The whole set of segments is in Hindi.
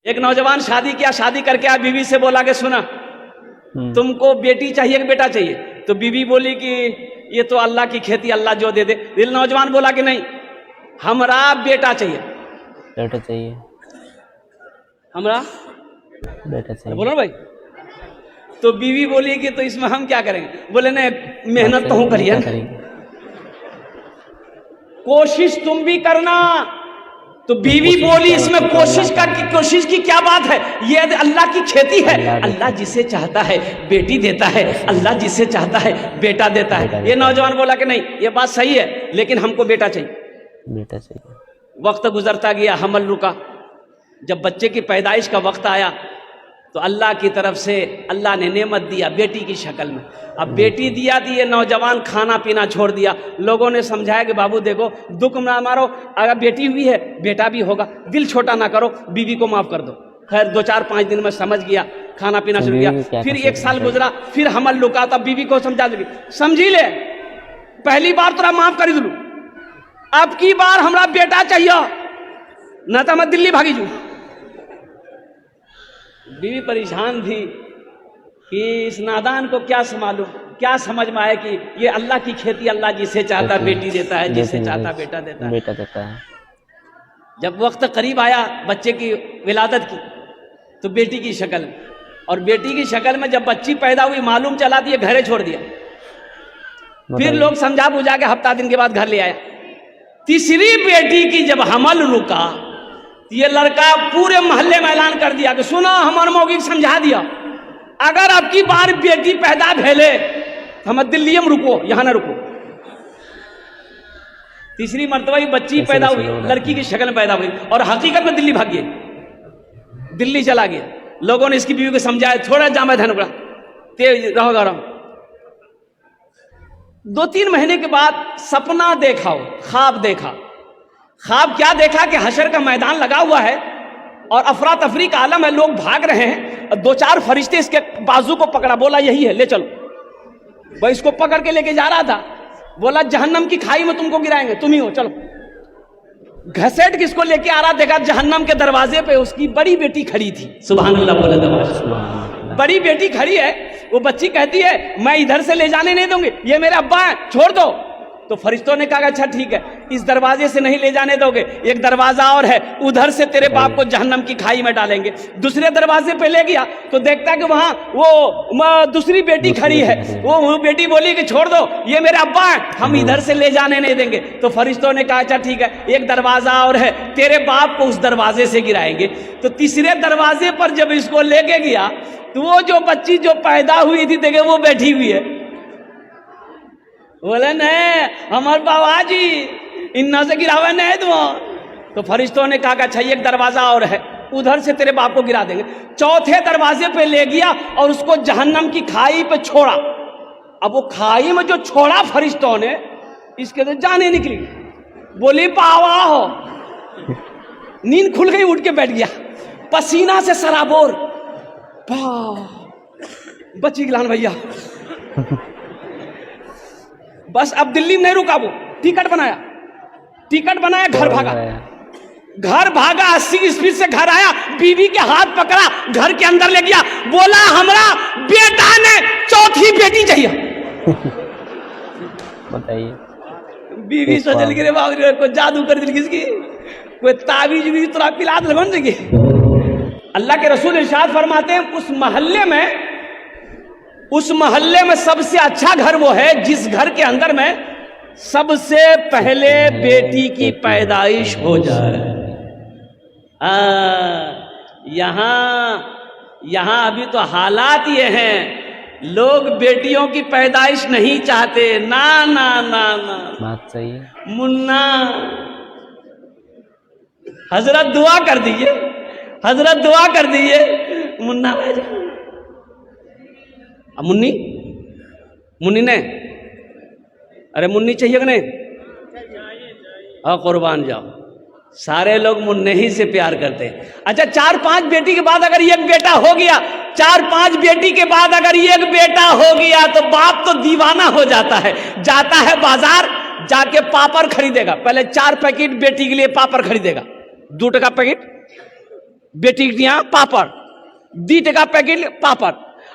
एक नौजवान शादी किया, शादी करके आ बीवी से बोला कि सुना तुमको बेटी चाहिए कि बेटा चाहिए? तो बीवी बोली कि ये तो अल्लाह की खेती, अल्लाह जो दे दे। दिल नौजवान बोला कि नहीं, हमरा बेटा चाहिए, बेटा चाहिए, हमरा बेटा चाहिए। बोलो ना भाई। तो बीवी बोली कि तो इसमें हम क्या करेंगे? बोले नहीं, मेहनत तो हूं करिए, कोशिश तुम भी करना। तो बीवी बोली इसमें कोशिश की क्या बात है? ये अल्लाह की खेती है, अल्लाह जिसे चाहता है बेटी देता है, अल्लाह जिसे चाहता है बेटा देता है। ये नौजवान बोला कि नहीं, ये बात सही है, लेकिन हमको बेटा चाहिए, बेटा चाहिए। वक्त गुजरता गया, हमल रुका। जब बच्चे की पैदाइश का वक्त आया तो अल्लाह की तरफ से अल्लाह ने नेमत दिया बेटी की शक्ल में। अब बेटी दिया थी, ये नौजवान खाना पीना छोड़ दिया। लोगों ने समझाया कि बाबू देखो, दुख ना मारो, अगर बेटी हुई है बेटा भी होगा, दिल छोटा ना करो, बीवी को माफ कर दो। खैर 2-4-5 दिन में समझ गया, खाना पीना शुरू किया। फिर 1 साल गुजरा, फिर हमल रुका, तब बीवी को समझा दी, समझी ले, पहली बार तोरा माफ कर दूं, अब की बार हमरा बेटा चाहिए, न तो मैं दिल्ली भागी जू। बीवी परेशान थी कि इस नादान को क्या मालूम, क्या समझ में आए कि ये अल्लाह की खेती, अल्लाह जिसे चाहता बेटी देता है, जिसे चाहता बेटा देता है। जब वक्त करीब आया बच्चे की विलादत की, तो बेटी की शक्ल, और बेटी की शक्ल में जब बच्ची पैदा हुई, मालूम चला दिया, घरे छोड़ दिया। फिर लोग समझा बुझा के हफ्ता दिन के बाद घर ले आया। तीसरी बेटी की जब हमल रुका, ये लड़का पूरे मोहल्ले में ऐलान कर दिया कि सुनो, हमारे मौगी समझा दिया, अगर अब की बार बेटी पैदा भेले तो हम दिल्ली में रुको, यहां ना रुको। तीसरी मर्तबा बच्ची पैदा हुई, लड़की की शक्ल में पैदा हुई, और हकीकत में दिल्ली भाग गए, दिल्ली चला गया। लोगों ने इसकी बीवी को समझाया, थोड़ा जामा धन उड़ा, तेज रहो गरम। 2-3 महीने के बाद सपना देखा, ख्वाब देखा। ख्वाब क्या देखा कि हशर का मैदान लगा हुआ है और अफरा तफरी का आलम है, लोग भाग रहे हैं, और 2-4 फरिश्ते इसके बाजू को पकड़ा, बोला यही है, ले चलो। वह इसको पकड़ के लेके जा रहा था, बोला जहन्नम की खाई में तुमको गिराएंगे, तुम ही हो, चलो। घसेट किसको लेके आ रहा, देखा जहन्नम के दरवाजे पे उसकी बड़ी बेटी खड़ी थी। सुभान अल्लाह बोले दरवाजे, बड़ी बेटी खड़ी है। वो बच्ची कहती है मैं इधर से ले जाने नहीं दूंगी, ये मेरे अब्बा हैं, छोड़ दो। तो फरिश्तों ने कहा अच्छा ठीक है, इस दरवाजे से नहीं ले जाने दोगे, एक दरवाजा और है, उधर से तेरे बाप को जहन्नम की खाई में डालेंगे। दूसरे दरवाजे पे ले गया तो देखता कि वहां वो दूसरी बेटी खड़ी है। वो बेटी बोली कि छोड़ दो, ये मेरे अब्बा हैं, हम इधर से ले जाने नहीं देंगे। तो फरिश्तों ने कहा अच्छा ठीक है, एक दरवाजा और है, तेरे बाप को उस दरवाजे से गिराएंगे। तो तीसरे दरवाजे पर जब इसको लेके गया तो वो जो बच्ची जो पैदा हुई थी देखे वो बैठी हुई है। बोले नहीं हमारे बाबा जी इन्ना से गिरावे नहीं तुम। तो फरिश्तों ने कहा अच्छा एक दरवाजा और है, उधर से तेरे बाप को गिरा देंगे। चौथे दरवाजे पे ले गया और उसको जहन्नम की खाई पे छोड़ा। अब वो खाई में जो छोड़ा फरिश्तों ने, इसके तो जाने निकली, बोली पावा हो। नींद खुल गई, उठ के बैठ गया, पसीना से सराबोर। बची गिलान भैया। बस अब दिल्ली में नहीं रुका, वो टिकट बनाया, घर भागा 80 स्पीड से घर आया, बीवी के हाथ पकड़ा, घर के अंदर ले गया, बोला हमरा बेटा ने चौथी बेटी चाहिए। बताइए, बीवी सोचल गिरे बाबू को जादू कर दिल, किसकी कोई ताबीज भी तुरा पिला दे बन सके। अल्लाह के रसूल इरशाद फरमाते हैं उस महल्ले में सबसे अच्छा घर वो है जिस घर के अंदर में सबसे पहले बेटी की पैदाइश हो जाए। यहाँ अभी तो हालात ये हैं, लोग बेटियों की पैदाइश नहीं चाहते। ना ना ना ना, बात सही है मुन्ना। हजरत दुआ कर दीजिए, मुन्ना मुन्नी ने, अरे मुन्नी चाहिए कि नहीं? हाँ कुर्बान जाओ, सारे लोग मुन्ने ही से प्यार करते हैं। अच्छा 4-5 बेटी के बाद अगर एक बेटा हो गया, 4-5 बेटी के बाद अगर एक बेटा हो गया तो बाप तो दीवाना हो जाता है, जाता है बाजार, जाके पापड़ खरीदेगा। पहले 4 पैकेट बेटी के लिए पापड़ खरीदेगा, 2 टका पैकेट बेटी के यहाँ पापड़, 2 टका पैकेट पापड़,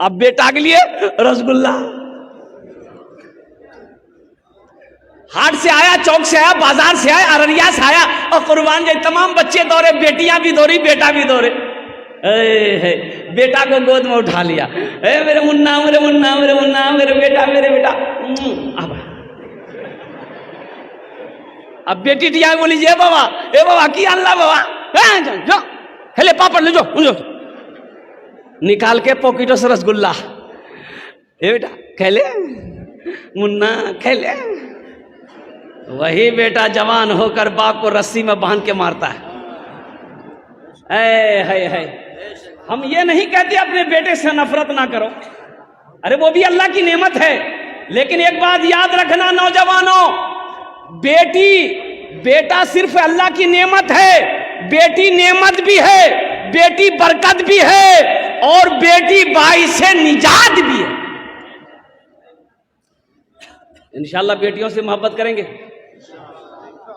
अब बेटा के लिए रसगुल्ला। हाट से आया, चौक से आया, बाजार से आया, अररिया से आया, और कुर्बान जाए तमाम बच्चे दौड़े, बेटियां भी दौड़ी, बेटा भी दौड़े। बेटा को गोद में उठा लिया, मेरे मुन्ना, मेरे मुन्ना, मेरे मुन्ना, मेरे बेटा, मेरे बेटा। अब बेटी टिया बोली, ए बाबा की अल्लाह बाबा, जो हेले पापड़ ले जो, निकाल के पॉकेटों से रसगुल्ला, ए बेटा खेले, मुन्ना खेले। वही बेटा जवान होकर बाप को रस्सी में बांध के मारता है। हम ये नहीं कहते अपने बेटे से नफरत ना करो, अरे वो भी अल्लाह की नेमत है, लेकिन एक बात याद रखना नौजवानों, बेटा सिर्फ अल्लाह की नेमत है, बेटी नेमत भी है, बेटी बरकत भी है, और बेटी बाइसे निजात भी है। इंशाअल्लाह बेटियों से मोहब्बत करेंगे।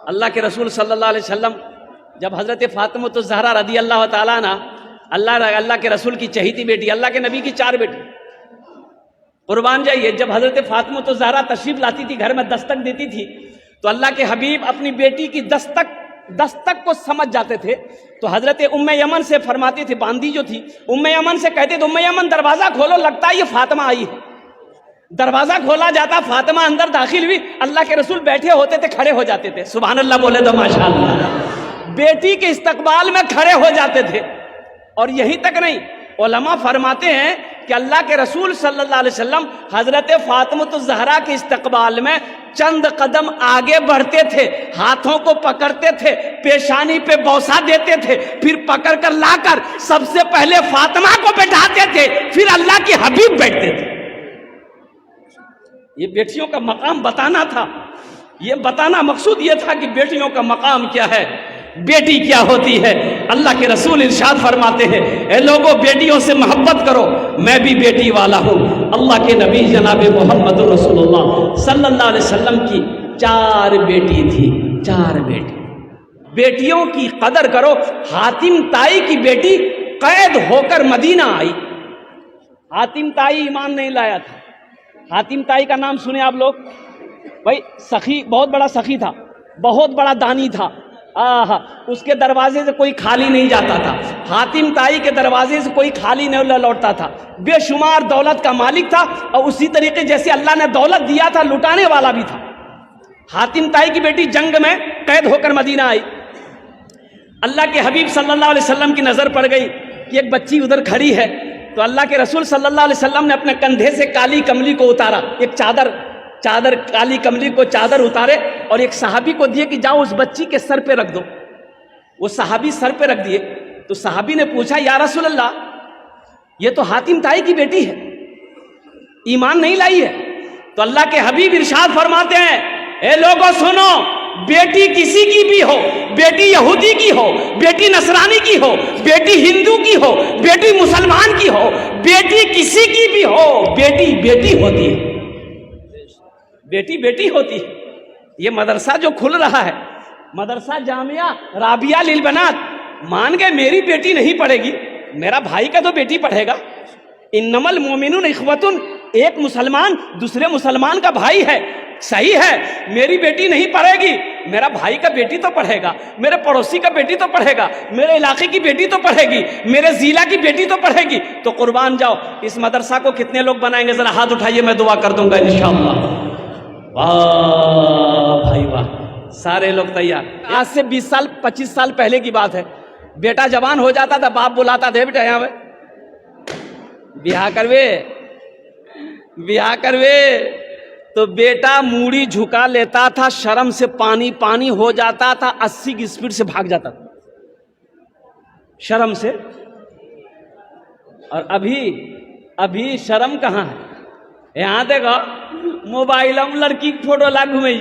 अल्लाह के रसूल सल्लल्लाहु अलैहि वसल्लम जब हजरत फातिमा तो ज़हरा रदी अल्लाह ताला ना, अल्लाह के रसूल की चहीती बेटी, अल्लाह के नबी की 4 बेटी, कुर्बान जाइए, जब हजरत फातिमा तो ज़हरा तशरीफ लाती थी, घर में दस्तक देती थी, तो अल्लाह के हबीब अपनी बेटी की दस्तक को समझ जाते थे। तो हजरत उम्मे यमन से फरमाते थे, बांदी जो थी उम्मे यमन से कहते थे, उम्मे यमन दरवाजा खोलो, लगता है ये फातिमा आई है। दरवाजा खोला जाता, फातिमा अंदर दाखिल हुई, अल्लाह के रसूल बैठे होते थे, खड़े हो जाते थे, सुभान अल्लाह बोले तो माशाअल्लाह, बेटी के इस्तकबाल में खड़े हो जाते थे। और यहीं तक नहीं, उलमा फरमाते हैं कि अल्लाह के रसूल सल्लल्लाहु अलैहि वसल्लम हजरत फातिमा ज़हरा के इस्तकबाल में चंद कदम आगे बढ़ते थे, हाथों को पकड़ते थे, पेशानी पे बौसा देते थे, फिर पकड़ कर लाकर सबसे पहले फातिमा को बैठाते थे, फिर अल्लाह के हबीब बैठते थे। ये बेटियों का मकाम बताना था, ये बताना मकसूद ये था कि बेटियों का मकाम क्या है, बेटी क्या होती है। अल्लाह के रसूल इरशाद फरमाते हैं, ए लोगों बेटियों से मोहब्बत करो, मैं भी बेटी वाला हूँ। अल्लाह के नबी जनाब मोहम्मद रसूलुल्लाह सल्लल्लाहु अलैहि वसल्लम की 4 बेटी थी, 4 बेटी। बेटियों की कदर करो। हातिम ताई की बेटी कैद होकर मदीना आई। हातिम ताई ईमान नहीं लाया था। हातिम ताई का नाम सुने आप लोग? भाई सखी, बहुत बड़ा सखी था, बहुत बड़ा दानी था। उसके दरवाजे से कोई खाली नहीं जाता था। हातिम ताई के दरवाजे से कोई खाली नहीं लौटता था। बेशुमार दौलत का मालिक था, और उसी तरीके जैसे अल्लाह ने दौलत दिया था, लुटाने वाला भी था। हातिम ताई की बेटी जंग में कैद होकर मदीना आई। अल्लाह के हबीब सल्लल्लाहु अलैहि वसल्लम की नजर पड़ गई कि एक बच्ची उधर खड़ी है, तो अल्लाह के रसूल सल्लल्लाहु अलैहि वसल्लम ने अपने कंधे से काली कमली को उतारा, एक चादर काली कमली को चादर उतारे और एक सहाबी को दिए कि जाओ उस बच्ची के सर पे रख दो। वो सहाबी सर पे रख दिए। तो सहाबी ने पूछा, या रसूल अल्लाह, ये तो हातिम ताई की बेटी है, ईमान नहीं लाई है। तो अल्लाह के हबीब इरशाद फरमाते हैं, ए लोगों सुनो, बेटी किसी की भी हो, बेटी यहूदी की हो, बेटी नसरानी की हो, बेटी हिंदू की हो, बेटी मुसलमान की हो, बेटी किसी की भी हो, बेटी बेटी होती है, बेटी बेटी होती है। ये मदरसा जो खुल रहा है, मदरसा जामिया राबिया लिल बनात, मान गए मेरी बेटी नहीं पढ़ेगी, मेरा भाई का तो बेटी पढ़ेगा। इन्नमल मोमिनुन इख्वतुन, एक मुसलमान दूसरे मुसलमान का भाई है, सही है, मेरी बेटी नहीं पढ़ेगी, मेरा भाई का बेटी तो पढ़ेगा, मेरे पड़ोसी का बेटी तो पढ़ेगा, मेरे इलाके की बेटी तो पढ़ेगी, मेरे जिला की बेटी तो पढ़ेगी। तो कुर्बान जाओ, इस मदरसा को कितने लोग बनाएंगे? जरा हाथ उठाइए, मैं दुआ कर दूंगा इंशाअल्लाह। वाह भाई वाह, सारे लोग तैयार। आज से 20 साल 25 साल पहले की बात है। बेटा जवान हो जाता था, बाप बुलाता था, बेटा यहाँ ब्याह करवे, तो बेटा मूड़ी झुका लेता था, शर्म से पानी पानी हो जाता था, 80 की स्पीड से भाग जाता था शर्म से। और अभी शर्म कहाँ है? यहाँ देखो मोबाइल में लड़की की फोटो ला घूमे।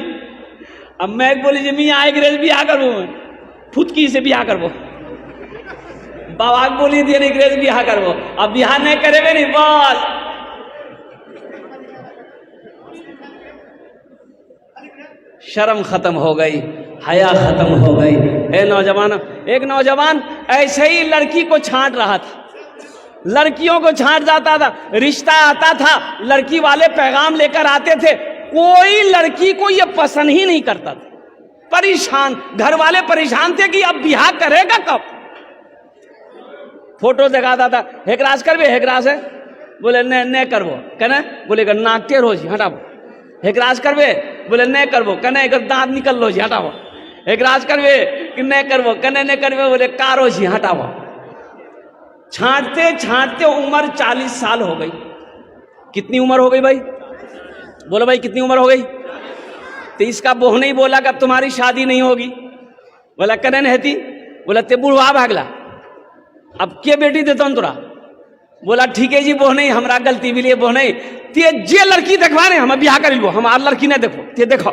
अब मैं बोली जी मैं आए ग्रेज ब्याह करबो, फुतकी से ब्याह करबो, बाबा बोली दिए ग्रेज ब्याह करबो। अब ब्याह नहीं करेबे नहीं, बस शर्म खत्म हो गई, हया खत्म हो गई। नौजवान, एक नौजवान ऐसे ही लड़की को छांट रहा था, लड़कियों को छांट जाता था। रिश्ता आता था, लड़की वाले पैगाम लेकर आते थे, कोई लड़की को ये पसंद ही नहीं करता था। परेशान, घर वाले परेशान थे कि अब ब्याह करेगा कब। फोटो दिखाता था, हेकराज करबे, हेकराज है, बोले ने करबो, कहने बोले नाकते रोज हटाबो। हेकराज करबे, बोले नहीं करबो, कहने दांत निकल लो जी हटाबो। हेकराज करबे कि नहीं करबो, कहने नहीं करबे, बोले कारो जी हटाबो। छांटते छांटते उम्र 40 साल हो गई। कितनी उम्र हो गई भाई? बोलो भाई कितनी उम्र हो गई? तो इसका बोह नहीं बोला कि अब तुम्हारी शादी नहीं होगी। बोला कहने नहीं थी, बोला ते बुढ़वा भागला, अब के बेटी देता हूं तोरा। बोला ठीक है जी, बोह नहीं, हमारा गलती भी लिए बोह नहीं, ते जे लड़की देखवा रहे हम ब्याह कर लो, हमार लड़की नहीं देखो, ते देखो।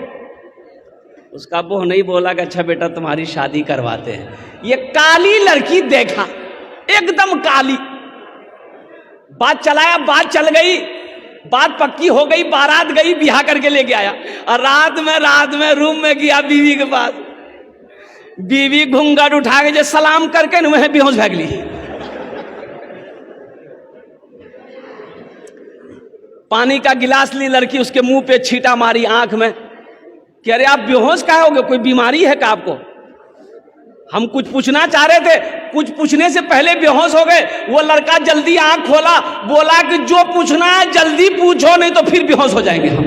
उसका बोह नहीं बोला कि अच्छा बेटा तुम्हारी शादी करवाते हैं। ये काली लड़की देखा, एकदम काली। बात चलाया, बात चल गई, बात पक्की हो गई, बारात गई, ब्याह करके लेके आया। और रात में रूम में गया बीवी के पास, बीवी घूंघट उठा के जो सलाम करके वह बेहोश भाग ली। पानी का गिलास ली लड़की, उसके मुंह पे छींटा मारी आंख में कि अरे आप बेहोश काहे हो गए, कोई बीमारी है क्या आपको? हम कुछ पूछना चाह रहे थे, कुछ पूछने से पहले बेहोश हो गए। वो लड़का जल्दी आंख खोला, बोला कि जो पूछना है जल्दी पूछो, नहीं तो फिर बेहोश हो जाएंगे हम।